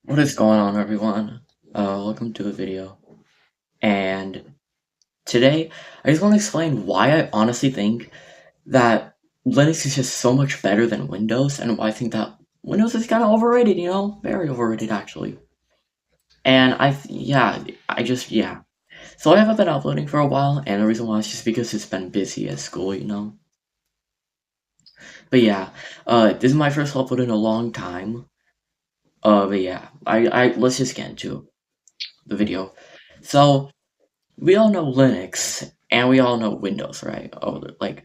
What is going on, everyone? Welcome to a video. And today, I just want to explain why I honestly think that Linux is just so much better than Windows, and why I think that Windows is kind of overrated, very overrated, actually. And yeah. So I haven't been uploading for a while, and the reason why is just because it's been busy at school. But yeah, this is my first upload in a long time. But yeah, let's just get into the video. So, we all know Linux and we all know Windows, right? Oh, like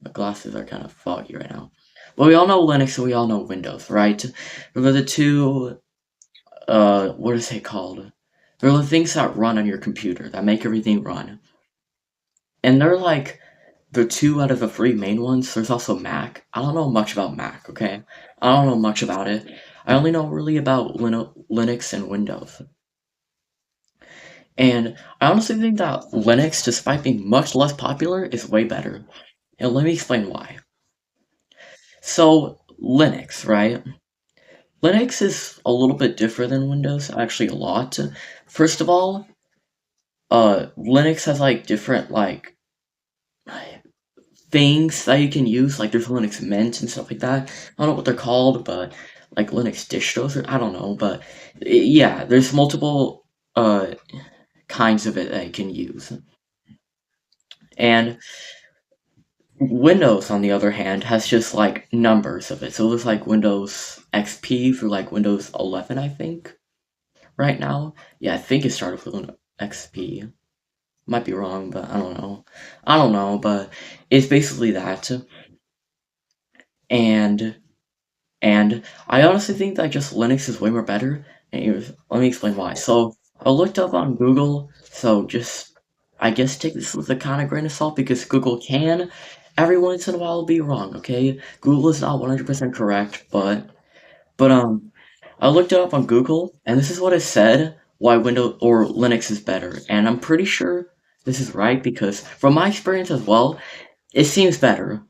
my glasses are kind of foggy right now. But we all know Linux and we all know Windows, right? They're the two, what is it called? They're the things that run on your computer, that make everything run. And they're like the two out of the three main ones. There's also Mac. I don't know much about Mac, okay? I don't know much about it. I only know really about Linux and Windows. And I honestly think that Linux, despite being much less popular, is way better. And let me explain why. So, Linux, right? Linux is a little bit different than Windows, actually a lot. First of all, Linux has like different like things that you can use, like there's Linux Mint and stuff like that. I don't know what they're called, but like Linux distros, or I don't know, but yeah, there's multiple kinds of it that you can use. And Windows, on the other hand, has just like numbers of it. So there's like Windows XP through like Windows 11, I think, right now. Yeah, I think it started with Windows XP. Might be wrong, but I don't know. I don't know, but it's basically that. And and I honestly think that just Linux is way more better. And let me explain why. So I looked up on Google. So just I guess take this with a kind of grain of salt because Google can every once in a while be wrong. Okay, Google is not 100% correct, but I looked it up on Google, and this is what it said why Windows or Linux is better. And I'm pretty sure this is right because from my experience as well, it seems better.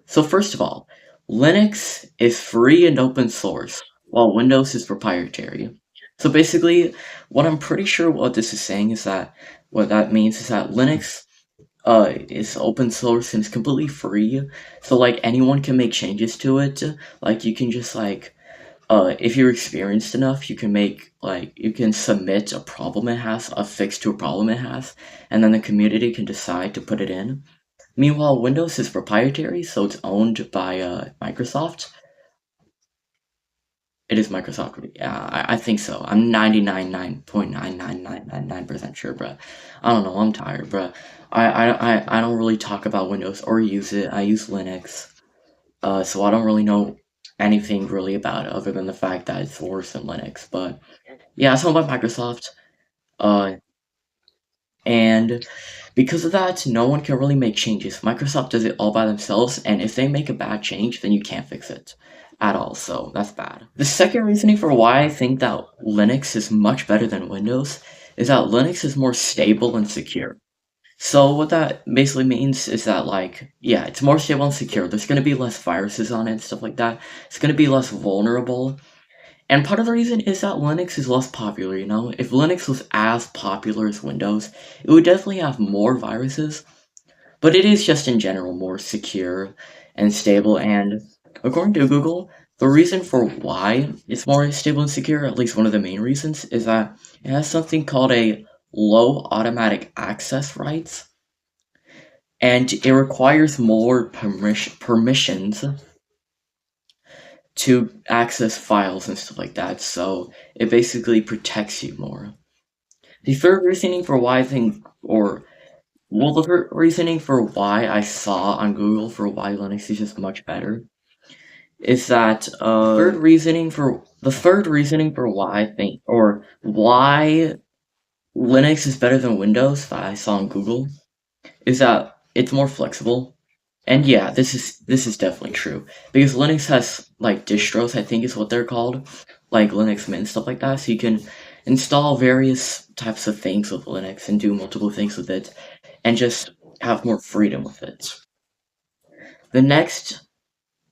So first of all, Linux is free and open source, while Windows is proprietary. So basically, what I'm pretty sure what this is saying is that what that means is that Linux is open source and it's completely free. So like anyone can make changes to it. Like you can just like if you're experienced enough, you can make like you can submit a problem it has, a fix to a problem it has, and then the community can decide to put it in. Meanwhile, Windows is proprietary, so it's owned by Microsoft. It is Microsoft. Yeah, I think so. I'm 99.99999% sure, but I don't know. I'm tired, but I don't really talk about Windows or use it. I use Linux, so I don't really know anything really about it other than the fact that it's worse than Linux. But yeah, it's owned by Microsoft. Uh, and because of that, no one can really make changes. Microsoft does it all by themselves, and if they make a bad change, then you can't fix it at all, so that's bad. The second reasoning for why I think that Linux is much better than Windows is that Linux is more stable and secure. So what that basically means is that like, yeah, it's more stable and secure. There's going to be less viruses on it and stuff like that. It's going to be less vulnerable. And part of the reason is that Linux is less popular, you know? If Linux was as popular as Windows, it would definitely have more viruses, but it is just in general more secure and stable. And according to Google, the reason for why it's more stable and secure, at least one of the main reasons, is that it has something called a low automatic access rights, and it requires more permissions to access files and stuff like that, so it basically protects you more. The third reasoning for why I think, or well, the third reasoning for why I saw on Google for why Linux is just much better is that the third reasoning for why I think or why Linux is better than Windows that I saw on Google is that it's more flexible. And yeah, this is definitely true because Linux has like distros, I think is what they're called, like Linux Mint stuff like that. So you can install various types of things with Linux and do multiple things with it, and just have more freedom with it. The next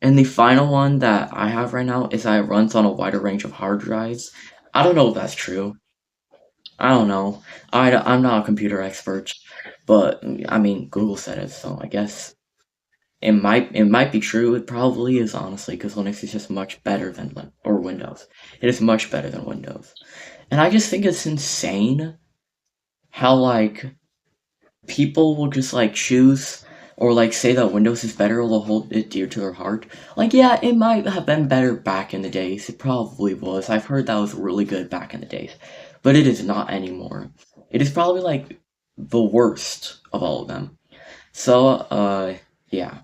And the final one that I have right now is that it runs on a wider range of hard drives. I don't know if that's true. I don't know. I'm not a computer expert, but I mean, Google said it, so I guess it might be true. It probably is, honestly, because Linux is just much better than or Windows. It is much better than Windows, and I just think it's insane how like people will just like choose or like say that Windows is better or they'll hold it dear to their heart. Like, yeah, it might have been better back in the days. It probably was. I've heard that was really good back in the days. But it is not anymore. It is probably like the worst of all of them. So, yeah.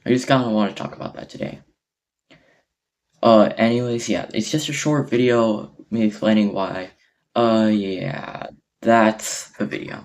I just kinda want to talk about that today. Anyways, yeah, it's just a short video, me explaining why. Yeah, that's the video.